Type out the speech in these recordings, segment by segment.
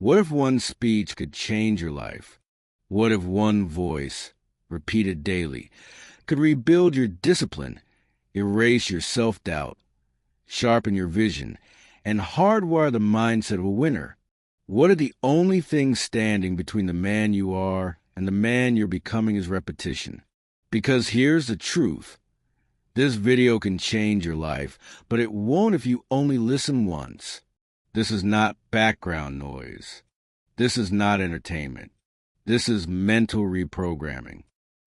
What if one speech could change your life? What if one voice, repeated daily, could rebuild your discipline, erase your self-doubt, sharpen your vision, and hardwire the mindset of a winner? What if the only thing standing between the man you are and the man you're becoming is repetition? Because here's the truth. This video can change your life, but it won't if you only listen once. This is not background noise. This is not entertainment. This is mental reprogramming.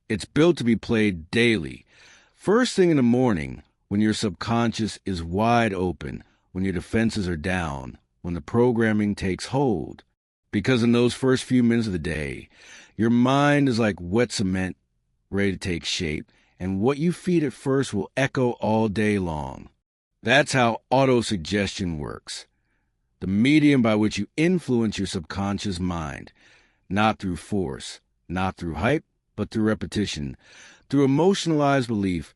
It's built to be played daily. First thing in the morning, when your subconscious is wide open, when your defenses are down, when the programming takes hold. Because in those first few minutes of the day, your mind is like wet cement, ready to take shape, and what you feed it first will echo all day long. That's how autosuggestion works. The medium by which you influence your subconscious mind, not through force, not through hype, but through repetition, through emotionalized belief,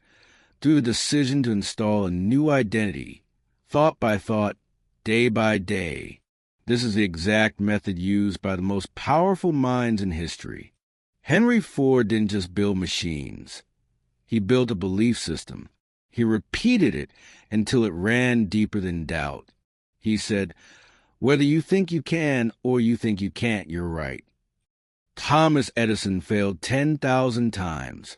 through the decision to install a new identity, thought by thought, day by day. This is the exact method used by the most powerful minds in history. Henry Ford didn't just build machines. He built a belief system. He repeated it until it ran deeper than doubt. He said, "Whether you think you can or you think you can't, you're right." Thomas Edison failed 10,000 times,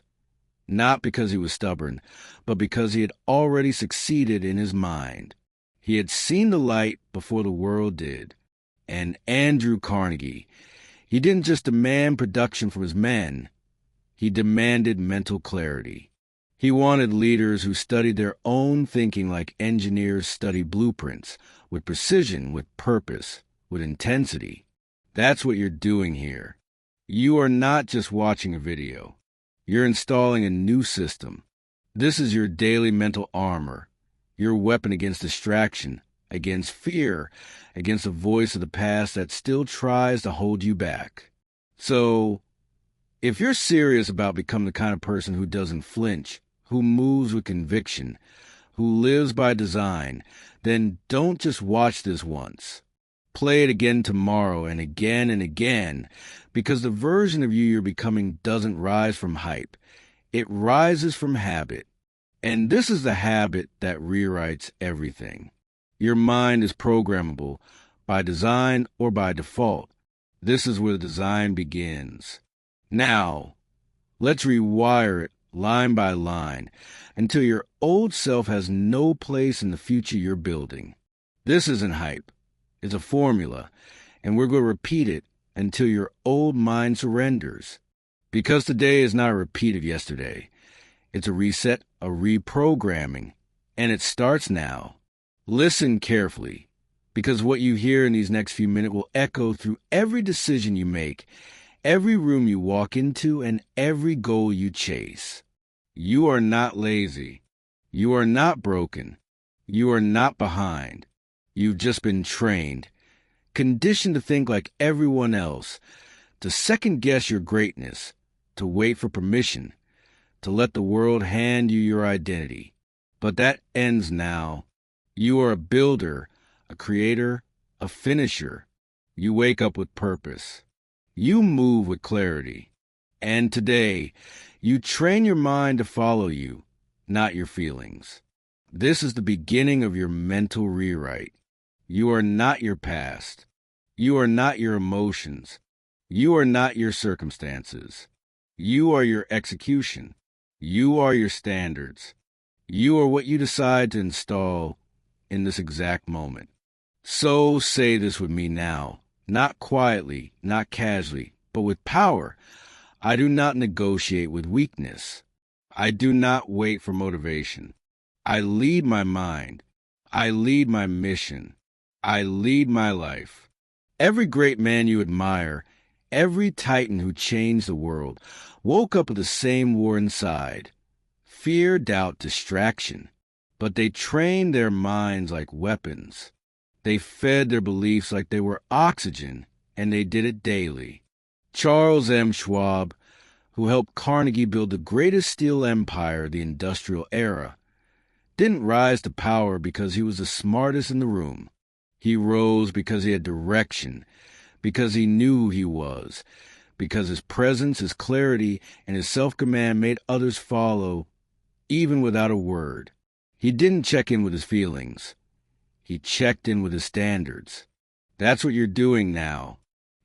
not because he was stubborn, but because he had already succeeded in his mind. He had seen the light before the world did. And Andrew Carnegie, he didn't just demand production from his men. He demanded mental clarity. He wanted leaders who studied their own thinking like engineers study blueprints, with precision, with purpose, with intensity. That's what you're doing here. You are not just watching a video. You're installing a new system. This is your daily mental armor, your weapon against distraction, against fear, against the voice of the past that still tries to hold you back. So, if you're serious about becoming the kind of person who doesn't flinch, who moves with conviction, who lives by design, then don't just watch this once. Play it again tomorrow and again, because the version of you you're becoming doesn't rise from hype. It rises from habit. And this is the habit that rewrites everything. Your mind is programmable by design or by default. This is where the design begins. Now, let's rewire it line by line until your old self has no place in the future you're building. This isn't hype. It's a formula, and we're going to repeat it until your old mind surrenders. Because today is not a repeat of yesterday. It's a reset, a reprogramming, and it starts now. Listen carefully, because what you hear in these next few minutes will echo through every decision you make, every room you walk into, and every goal you chase. You are not lazy. You are not broken. You are not behind. You've just been trained, conditioned to think like everyone else, to second-guess your greatness, to wait for permission, to let the world hand you your identity. But that ends now. You are a builder, a creator, a finisher. You wake up with purpose. You move with clarity. And today, you train your mind to follow you, not your feelings. This is the beginning of your mental rewrite. You are not your past. You are not your emotions. You are not your circumstances. You are your execution. You are your standards. You are what you decide to install in this exact moment. So say this with me now, not quietly, not casually, but with power. I do not negotiate with weakness. I do not wait for motivation. I lead my mind. I lead my mission. I lead my life. Every great man you admire, every titan who changed the world, woke up with the same war inside. Fear, doubt, distraction. But they trained their minds like weapons. They fed their beliefs like they were oxygen, and they did it daily. Charles M. Schwab, who helped Carnegie build the greatest steel empire of the industrial era, didn't rise to power because he was the smartest in the room. He rose because he had direction, because he knew who he was, because his presence, his clarity, and his self-command made others follow, even without a word. He didn't check in with his feelings. He checked in with his standards. That's what you're doing now.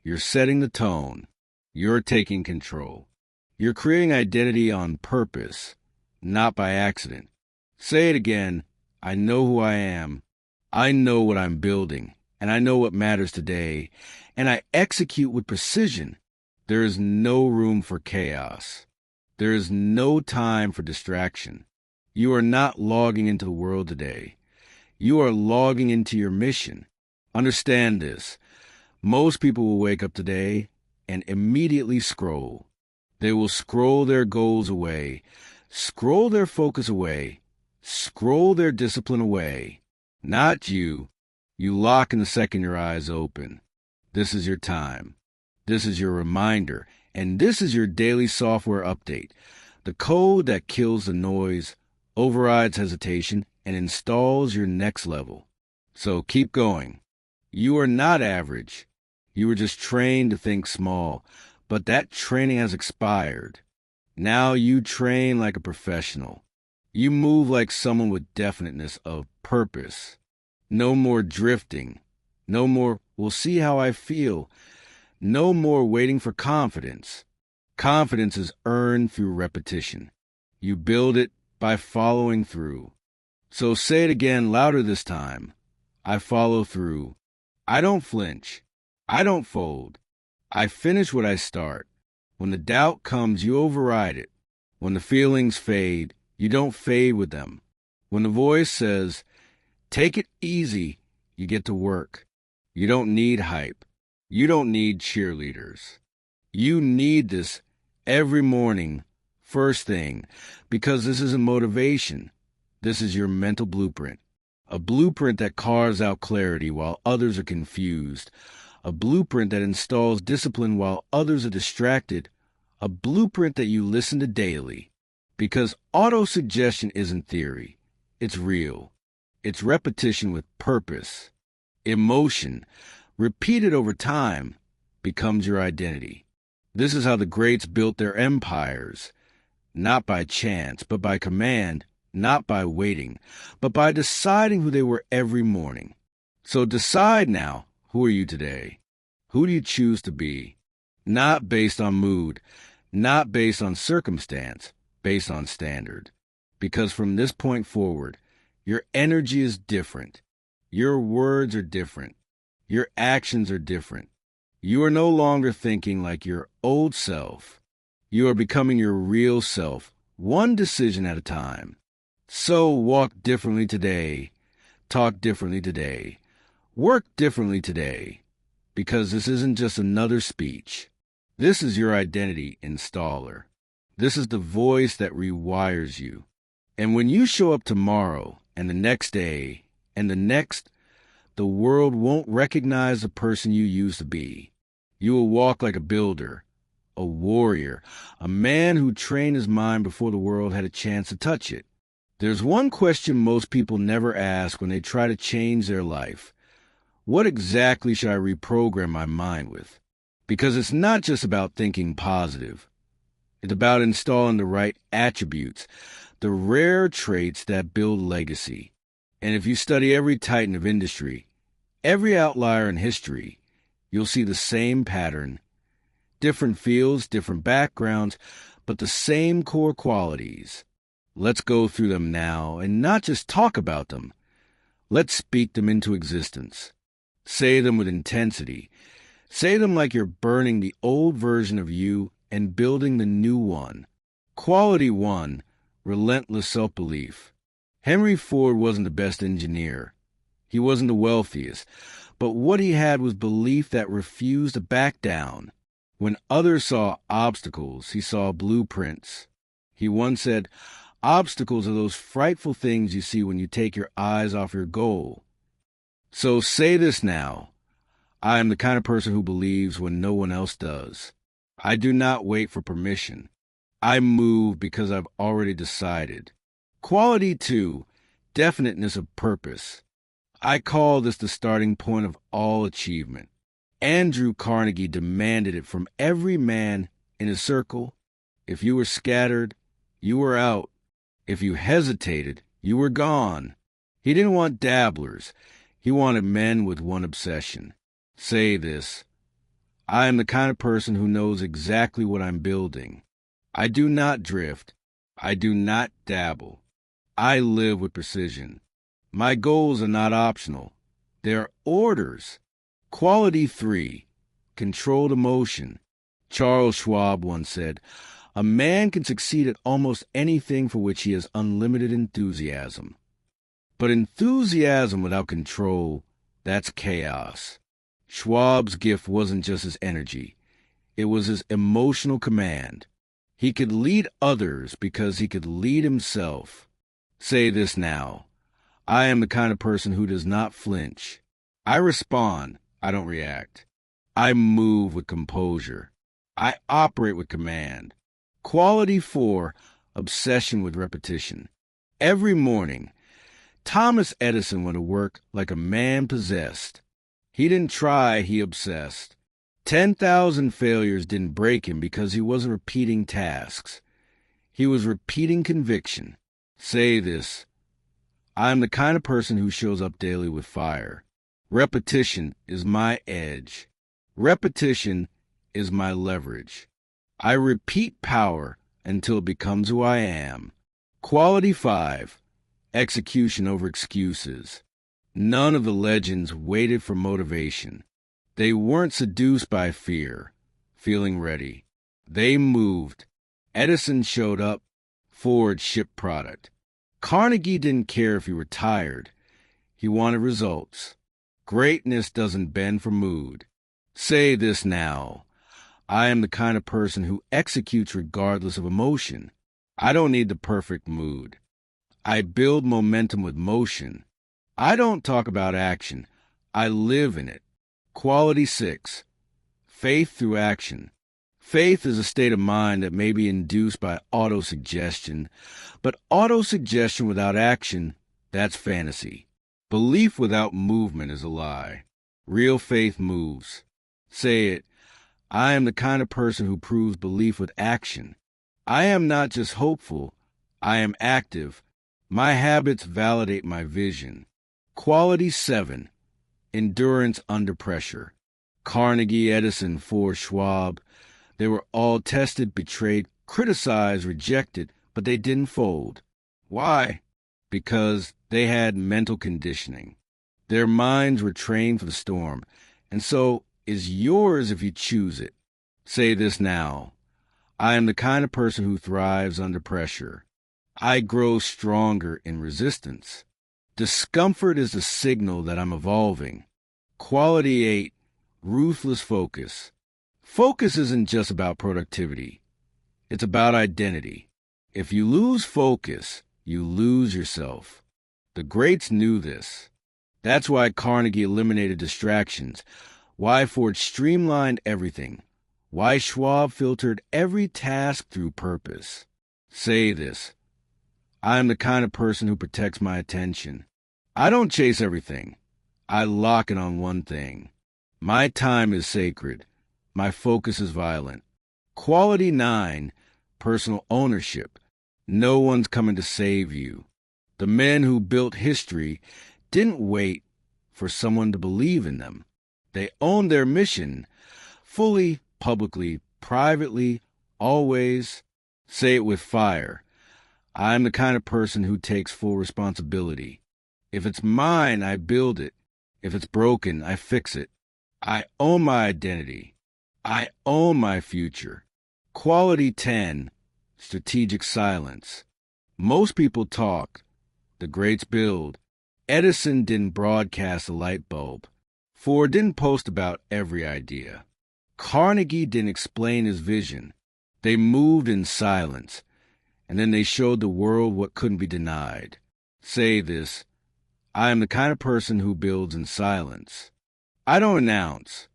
You're setting the tone. You're taking control. You're creating identity on purpose, not by accident. Say it again. I know who I am. I know what I'm building, and I know what matters today, and I execute with precision. There is no room for chaos. There is no time for distraction. You are not logging into the world today. You are logging into your mission. Understand this. Most people will wake up today and immediately scroll. They will scroll their goals away, scroll their focus away, scroll their discipline away. Not you. You lock in the second your eyes open. This is your time. This is your reminder, and this is your daily software update. The code that kills the noise, overrides hesitation, and installs your next level. So keep going. You are not average. You were just trained to think small, but that training has expired. Now you train like a professional. You move like someone with definiteness of purpose. No more drifting. No more, we'll see how I feel. No more waiting for confidence. Confidence is earned through repetition. You build it by following through. So say it again louder this time. I follow through. I don't flinch. I don't fold. I finish what I start. When the doubt comes, you override it. When the feelings fade, you don't fade with them. When the voice says, take it easy, you get to work. You don't need hype. You don't need cheerleaders. You need this every morning, first thing, because this isn't motivation. This is your mental blueprint. A blueprint that carves out clarity while others are confused. A blueprint that installs discipline while others are distracted. A blueprint that you listen to daily. Because autosuggestion isn't theory. It's real. It's repetition with purpose. Emotion, repeated over time, becomes your identity. This is how the greats built their empires. Not by chance, but by command. Not by waiting, but by deciding who they were every morning. So decide now, who are you today? Who do you choose to be? Not based on mood, not based on circumstance, based on standard. Because from this point forward, your energy is different. Your words are different. Your actions are different. You are no longer thinking like your old self. You are becoming your real self, one decision at a time. So walk differently today, talk differently today, work differently today, because this isn't just another speech. This is your identity installer. This is the voice that rewires you. And when you show up tomorrow and the next day and the next, the world won't recognize the person you used to be. You will walk like a builder, a warrior, a man who trained his mind before the world had a chance to touch it. There's one question most people never ask when they try to change their life. What exactly should I reprogram my mind with? Because it's not just about thinking positive. It's about installing the right attributes, the rare traits that build legacy. And if you study every titan of industry, every outlier in history, you'll see the same pattern. Different fields, different backgrounds, but the same core qualities. Let's go through them now and not just talk about them. Let's speak them into existence. Say them with intensity. Say them like you're burning the old version of you and building the new one. Quality one, relentless self-belief. Henry Ford wasn't the best engineer. He wasn't the wealthiest. But what he had was belief that refused to back down. When others saw obstacles, he saw blueprints. He once said, obstacles are those frightful things you see when you take your eyes off your goal. So say this now. I am the kind of person who believes when no one else does. I do not wait for permission. I move because I've already decided. Quality 2, definiteness of purpose. I call this the starting point of all achievement. Andrew Carnegie demanded it from every man in his circle. If you were scattered, you were out. If you hesitated, you were gone. He didn't want dabblers. He wanted men with one obsession. Say this: I am the kind of person who knows exactly what I'm building. I do not drift. I do not dabble. I live with precision. My goals are not optional. They are orders. Quality 3, controlled emotion. Charles Schwab once said, "A man can succeed at almost anything for which he has unlimited enthusiasm. But enthusiasm without control, that's chaos." Schwab's gift wasn't just his energy. It was his emotional command. He could lead others because he could lead himself. Say this now: I am the kind of person who does not flinch. I respond. I don't react. I move with composure. I operate with command. Quality 4, obsession with repetition. Every morning, Thomas Edison went to work like a man possessed. He didn't try, he obsessed. 10,000 failures didn't break him because he wasn't repeating tasks. He was repeating conviction. Say this: I am the kind of person who shows up daily with fire. Repetition is my edge. Repetition is my leverage. I repeat power until it becomes who I am. Quality 5, execution over excuses. None of the legends waited for motivation. They weren't seduced by fear, feeling ready. They moved. Edison showed up. Ford shipped product. Carnegie didn't care if he were tired. He wanted results. Greatness doesn't bend for mood. Say this now: I am the kind of person who executes regardless of emotion. I don't need the perfect mood. I build momentum with motion. I don't talk about action. I live in it. Quality 6, faith through action. Faith is a state of mind that may be induced by autosuggestion, but autosuggestion without action, that's fantasy. Belief without movement is a lie. Real faith moves. Say it: I am the kind of person who proves belief with action. I am not just hopeful. I am active. My habits validate my vision. Quality 7, endurance under pressure. Carnegie, Edison, Ford, Schwab, they were all tested, betrayed, criticized, rejected, but they didn't fold. Why? Because they had mental conditioning. Their minds were trained for the storm, and so is yours if you choose it. Say this now: I am the kind of person who thrives under pressure. I grow stronger in resistance. Discomfort is a signal that I'm evolving. Quality 8, ruthless focus. Focus isn't just about productivity. It's about identity. If you lose focus, you lose yourself. The greats knew this. That's why Carnegie eliminated distractions, why Ford streamlined everything, why Schwab filtered every task through purpose. Say this: I am the kind of person who protects my attention. I don't chase everything. I lock it on one thing. My time is sacred. My focus is violent. Quality 9, personal ownership. No one's coming to save you. The men who built history didn't wait for someone to believe in them. They owned their mission fully, publicly, privately, always. Say it with fire: I'm the kind of person who takes full responsibility. If it's mine, I build it. If it's broken, I fix it. I own my identity. I own my future. Quality 10, strategic silence. Most people talk. The greats build. Edison didn't broadcast a light bulb. Ford didn't post about every idea. Carnegie didn't explain his vision. They moved in silence, and then they showed the world what couldn't be denied. Say this: I am the kind of person who builds in silence. I don't announce.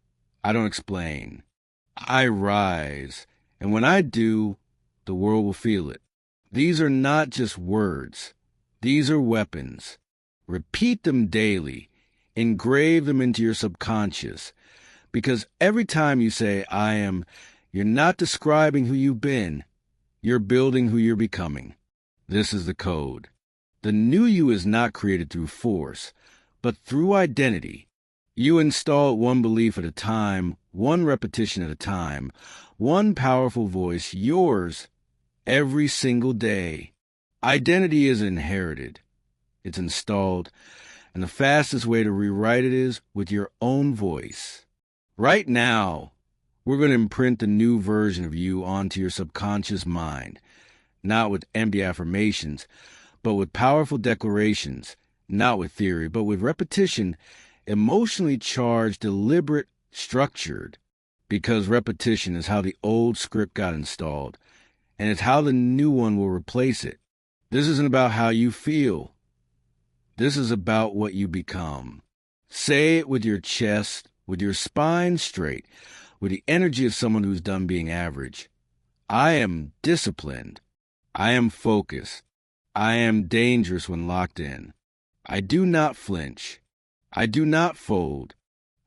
I don't explain. I rise, and when I do, the world will feel it. These are not just words. These are weapons. Repeat them daily. Engrave them into your subconscious. Because every time you say, I am, you're not describing who you've been. You're building who you're becoming. This is the code. The new you is not created through force, but through identity. You install it one belief at a time, one repetition at a time, one powerful voice, yours, every single day. Identity is inherited. It's installed, and the fastest way to rewrite it is with your own voice. Right now, we're going to imprint the new version of you onto your subconscious mind, not with empty affirmations, but with powerful declarations, not with theory, but with repetition, emotionally charged, deliberate, structured, because repetition is how the old script got installed, and it's how the new one will replace it. This isn't about how you feel. This is about what you become. Say it with your chest, with your spine straight, with the energy of someone who's done being average. I am disciplined. I am focused. I am dangerous when locked in. I do not flinch. I do not fold.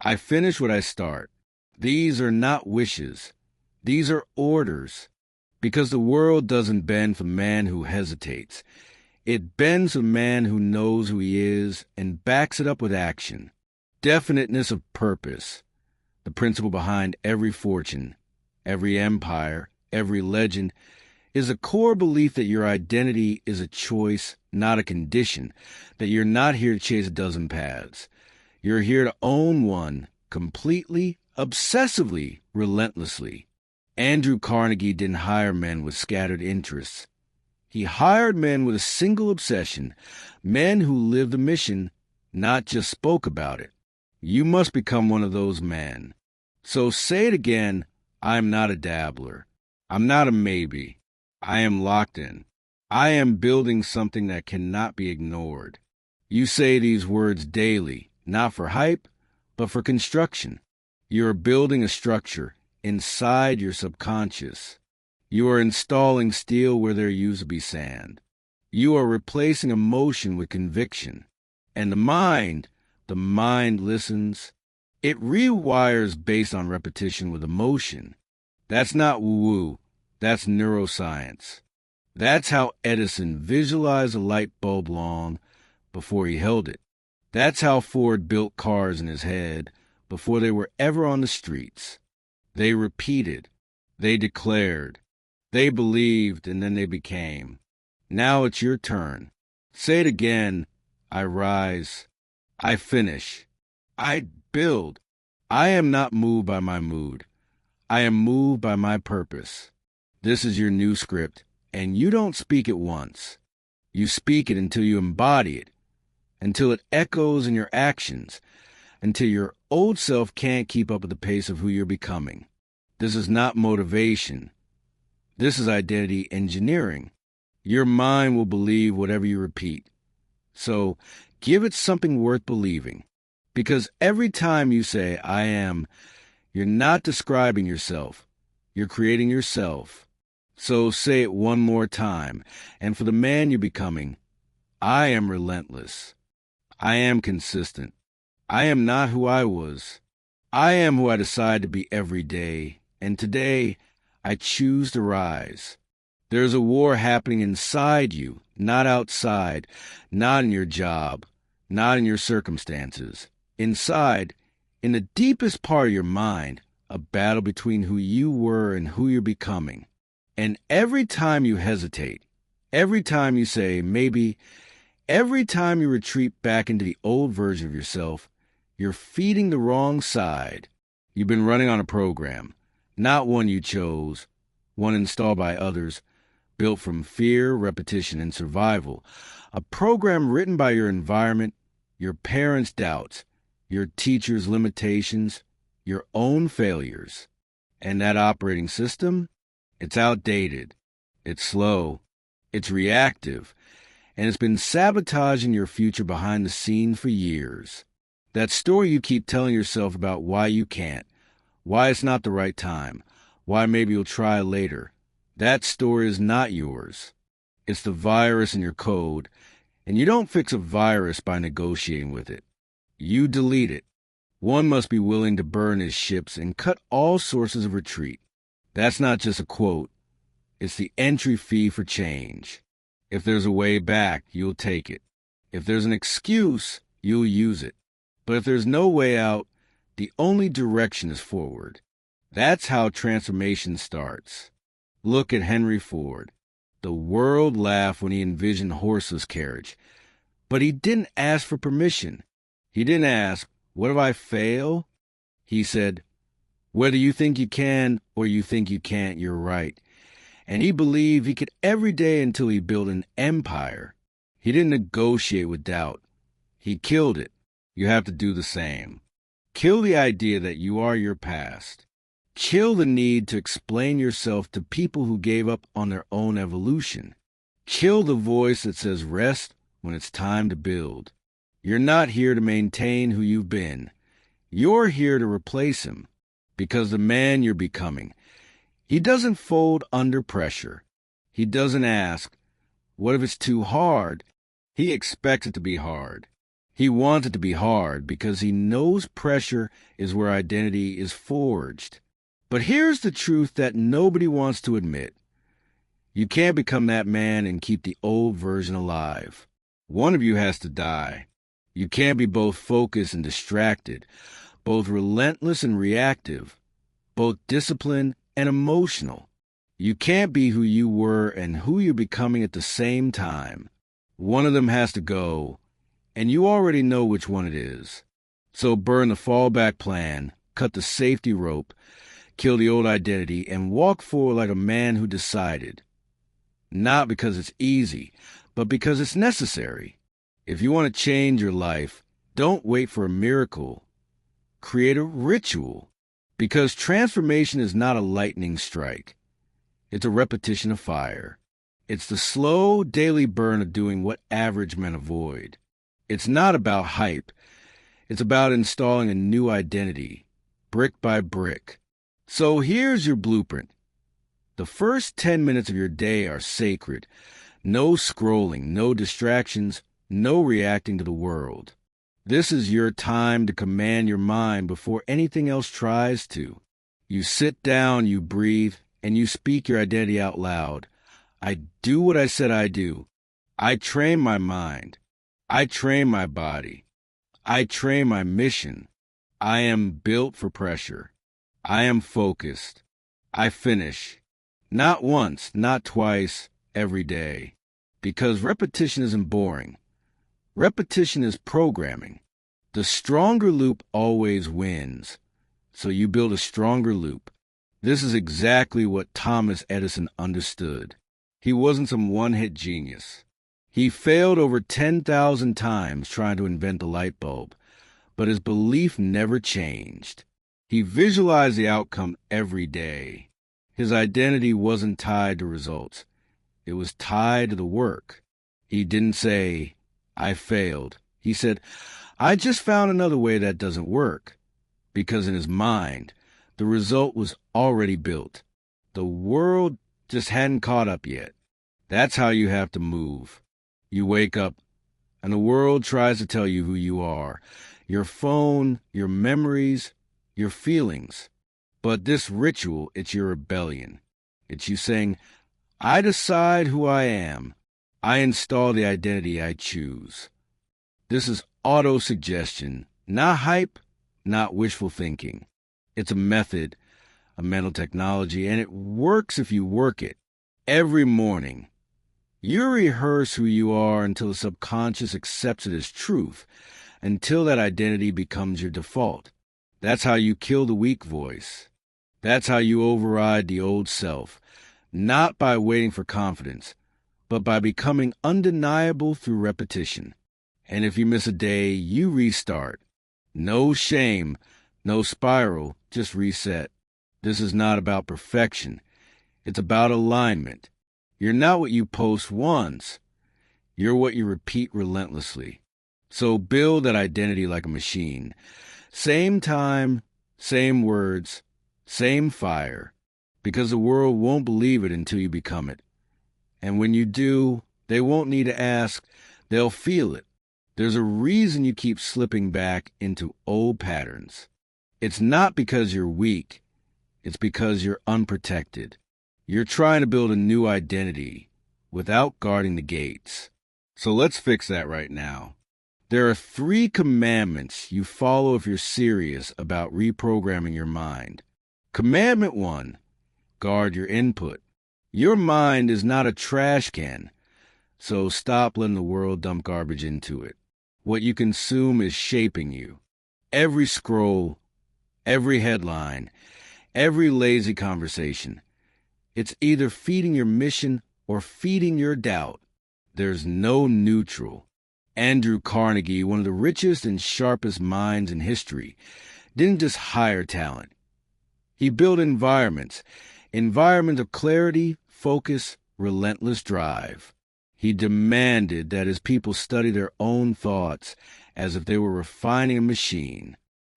I finish what I start. These are not wishes. These are orders. Because the world doesn't bend for man who hesitates. It bends for man who knows who he is and backs it up with action. Definiteness of purpose. The principle behind every fortune, every empire, every legend, is a core belief that your identity is a choice, not a condition, that you're not here to chase a dozen paths. You're here to own one, completely, obsessively, relentlessly. Andrew Carnegie didn't hire men with scattered interests. He hired men with a single obsession, men who lived a mission, not just spoke about it. You must become one of those men. So say it again, I'm not a dabbler. I'm not a maybe. I am locked in. I am building something that cannot be ignored. You say these words daily, not for hype, but for construction. You are building a structure inside your subconscious. You are installing steel where there used to be sand. You are replacing emotion with conviction. And the mind listens. It rewires based on repetition with emotion. That's not woo-woo. That's neuroscience. That's how Edison visualized a light bulb long before he held it. That's how Ford built cars in his head before they were ever on the streets. They repeated. They declared. They believed, and then they became. Now it's your turn. Say it again. I rise. I finish. I build. I am not moved by my mood. I am moved by my purpose. This is your new script, and you don't speak it once. You speak it until you embody it, until it echoes in your actions, until your old self can't keep up with the pace of who you're becoming. This is not motivation. This is identity engineering. Your mind will believe whatever you repeat. So give it something worth believing. Because every time you say, I am, you're not describing yourself. You're creating yourself. So say it one more time. And for the man you're becoming, I am relentless. I am consistent. I am not who I was. I am who I decide to be every day. And today, I choose to rise. There's a war happening inside you, not outside, not in your job, not in your circumstances. Inside, in the deepest part of your mind, a battle between who you were and who you're becoming. And every time you hesitate, every time you say maybe, every time you retreat back into the old version of yourself, you're feeding the wrong side. You've been running on a program, not one you chose, one installed by others, built from fear, repetition, and survival. A program written by your environment, your parents' doubts, your teachers' limitations, your own failures. And that operating system, it's outdated, it's slow, it's reactive, and it's been sabotaging your future behind the scenes for years. That story you keep telling yourself about why you can't, why it's not the right time, why maybe you'll try later, that story is not yours. It's the virus in your code, and you don't fix a virus by negotiating with it. You delete it. One must be willing to burn his ships and cut all sources of retreat. That's not just a quote. It's the entry fee for change. If there's a way back, you'll take it. If there's an excuse, you'll use it. But if there's no way out, the only direction is forward. That's how transformation starts. Look at Henry Ford. The world laughed when he envisioned horseless carriage. But he didn't ask for permission. He didn't ask, what if I fail? He said, whether you think you can or you think you can't, you're right. And he believed he could every day until he built an empire. He didn't negotiate with doubt. He killed it. You have to do the same. Kill the idea that you are your past. Kill the need to explain yourself to people who gave up on their own evolution. Kill the voice that says rest when it's time to build. You're not here to maintain who you've been. You're here to replace him. Because the man you're becoming, he doesn't fold under pressure. He doesn't ask, what if it's too hard? He expects it to be hard. He wants it to be hard because he knows pressure is where identity is forged. But here's the truth that nobody wants to admit. You can't become that man and keep the old version alive. One of you has to die. You can't be both focused and distracted, both relentless and reactive, both disciplined and emotional. You can't be who you were and who you're becoming at the same time. One of them has to go, and you already know which one it is. So burn the fallback plan, cut the safety rope, kill the old identity, and walk forward like a man who decided. Not because it's easy, but because it's necessary. If you want to change your life, don't wait for a miracle. Create a ritual. Because transformation is not a lightning strike. It's a repetition of fire. It's the slow, daily burn of doing what average men avoid. It's not about hype. It's about installing a new identity, brick by brick. So here's your blueprint. The first 10 minutes of your day are sacred. No scrolling, no distractions, no reacting to the world. This is your time to command your mind before anything else tries to. You sit down, you breathe, and you speak your identity out loud. I do what I said I do. I train my mind. I train my body. I train my mission. I am built for pressure. I am focused. I finish. Not once, not twice, every day. Because repetition isn't boring. Repetition is programming. The stronger loop always wins. So you build a stronger loop. This is exactly what Thomas Edison understood. He wasn't some one-hit genius. He failed over 10,000 times trying to invent the light bulb, but his belief never changed. He visualized the outcome every day. His identity wasn't tied to results. It was tied to the work. He didn't say, I failed. He said, I just found another way that doesn't work. Because in his mind, the result was already built. The world just hadn't caught up yet. That's how you have to move. You wake up, and the world tries to tell you who you are. Your phone, your memories, your feelings. But this ritual, it's your rebellion. It's you saying, I decide who I am. I install the identity I choose. This is autosuggestion, not hype, not wishful thinking. It's a method, a mental technology, and it works if you work it. Every morning, you rehearse who you are until the subconscious accepts it as truth, until that identity becomes your default. That's how you kill the weak voice. That's how you override the old self, not by waiting for confidence, but by becoming undeniable through repetition. And if you miss a day, you restart. No shame, no spiral, just reset. This is not about perfection. It's about alignment. You're not what you post once. You're what you repeat relentlessly. So build that identity like a machine. Same time, same words, same fire. Because the world won't believe it until you become it. And when you do, they won't need to ask, they'll feel it. There's a reason you keep slipping back into old patterns. It's not because you're weak. It's because you're unprotected. You're trying to build a new identity without guarding the gates. So let's fix that right now. There are 3 commandments you follow if you're serious about reprogramming your mind. Commandment 1, guard your input. Your mind is not a trash can, so stop letting the world dump garbage into it. What you consume is shaping you. Every scroll, every headline, every lazy conversation. It's either feeding your mission or feeding your doubt. There's no neutral. Andrew Carnegie, one of the richest and sharpest minds in history, didn't just hire talent. He built environments of clarity, focus, relentless drive. He demanded that his people study their own thoughts as if they were refining a machine.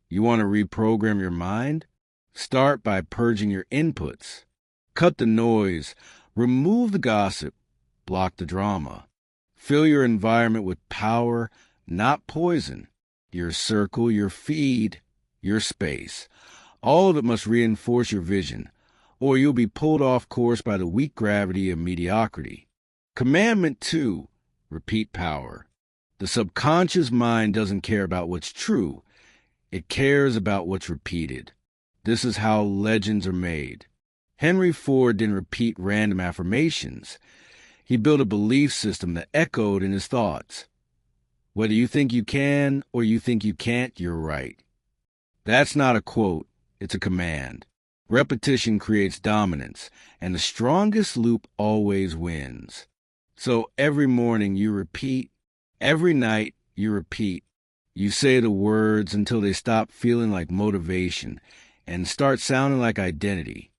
You want to reprogram your mind? Start by purging your inputs. Cut the noise, remove the gossip, block the drama. Fill your environment with power, not poison. Your circle, your feed, your space. All of it must reinforce your vision, or you'll be pulled off course by the weak gravity of mediocrity. Commandment 2, repeat power. The subconscious mind doesn't care about what's true. It cares about what's repeated. This is how legends are made. Henry Ford didn't repeat random affirmations. He built a belief system that echoed in his thoughts. Whether you think you can or you think you can't, you're right. That's not a quote, it's a command. Repetition creates dominance, and the strongest loop always wins. So every morning you repeat, every night you repeat. You say the words until they stop feeling like motivation and start sounding like identity.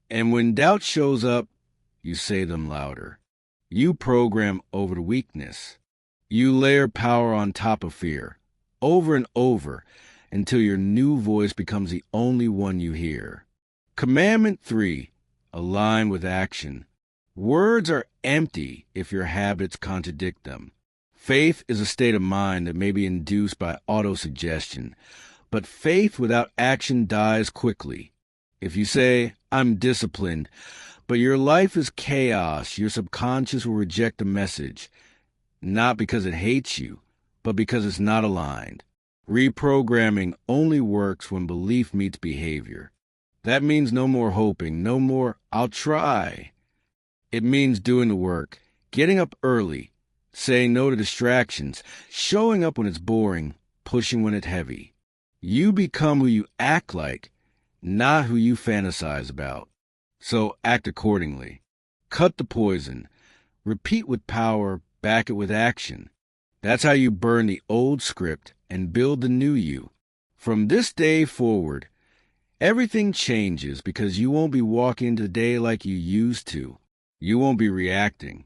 And when doubt shows up, you say them louder. You program over the weakness. You layer power on top of fear, over and over, until your new voice becomes the only one you hear. Commandment 3, align with action. Words are empty if your habits contradict them. Faith is a state of mind that may be induced by autosuggestion, but faith without action dies quickly. If you say, I'm disciplined, but your life is chaos, your subconscious will reject the message, not because it hates you, but because it's not aligned. Reprogramming only works when belief meets behavior. That means no more hoping, no more, I'll try. It means doing the work, getting up early, saying no to distractions, showing up when it's boring, pushing when it's heavy. You become who you act like, not who you fantasize about. So act accordingly. Cut the poison. Repeat with power, back it with action. That's how you burn the old script and build the new you. From this day forward, everything changes because you won't be walking into the day like you used to. You won't be reacting.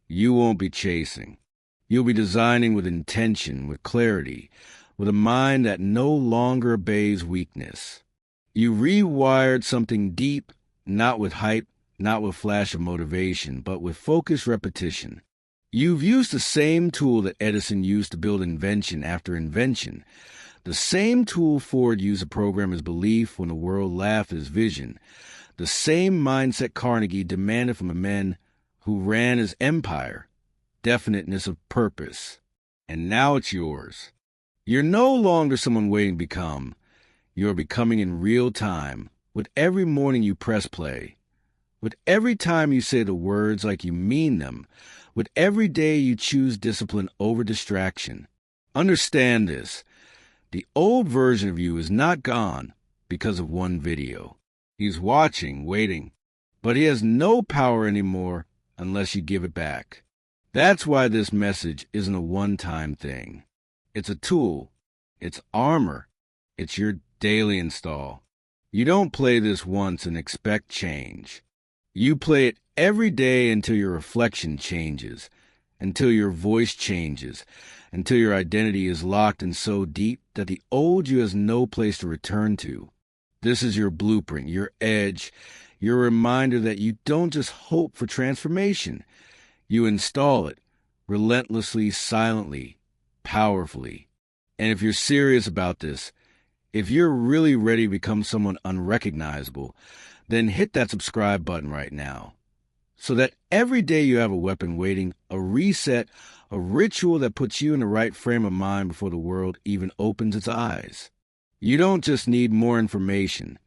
You won't be chasing. You'll be designing with intention, with clarity, with a mind that no longer obeys weakness. You rewired something deep, not with hype, not with flash of motivation, but with focused repetition. You've used the same tool that Edison used to build invention after invention. The same tool Ford used to program his belief when the world laughed at his vision. The same mindset Carnegie demanded from the men who ran his empire. Definiteness of purpose. And now it's yours. You're no longer someone waiting to become. You're becoming in real time, with every morning you press play, with every time you say the words like you mean them, with every day you choose discipline over distraction. Understand this. The old version of you is not gone because of one video. He's watching, waiting, but he has no power anymore unless you give it back. That's why this message isn't a one-time thing. It's a tool. It's armor. It's your daily install. You don't play this once and expect change. You play it every day until your reflection changes, until your voice changes, until your identity is locked in so deep that the old you has no place to return to. This is your blueprint, your edge, your reminder that you don't just hope for transformation. You install it, relentlessly, silently, powerfully. And if you're serious about this, if you're really ready to become someone unrecognizable, then hit that subscribe button right now, so that every day you have a weapon waiting, a reset, a ritual that puts you in the right frame of mind before the world even opens its eyes. You don't just need more information.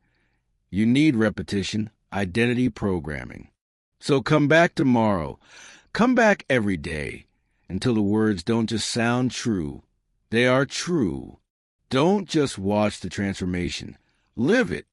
You need repetition, identity programming. So come back tomorrow. Come back every day until the words don't just sound true. They are true. Don't just watch the transformation. Live it.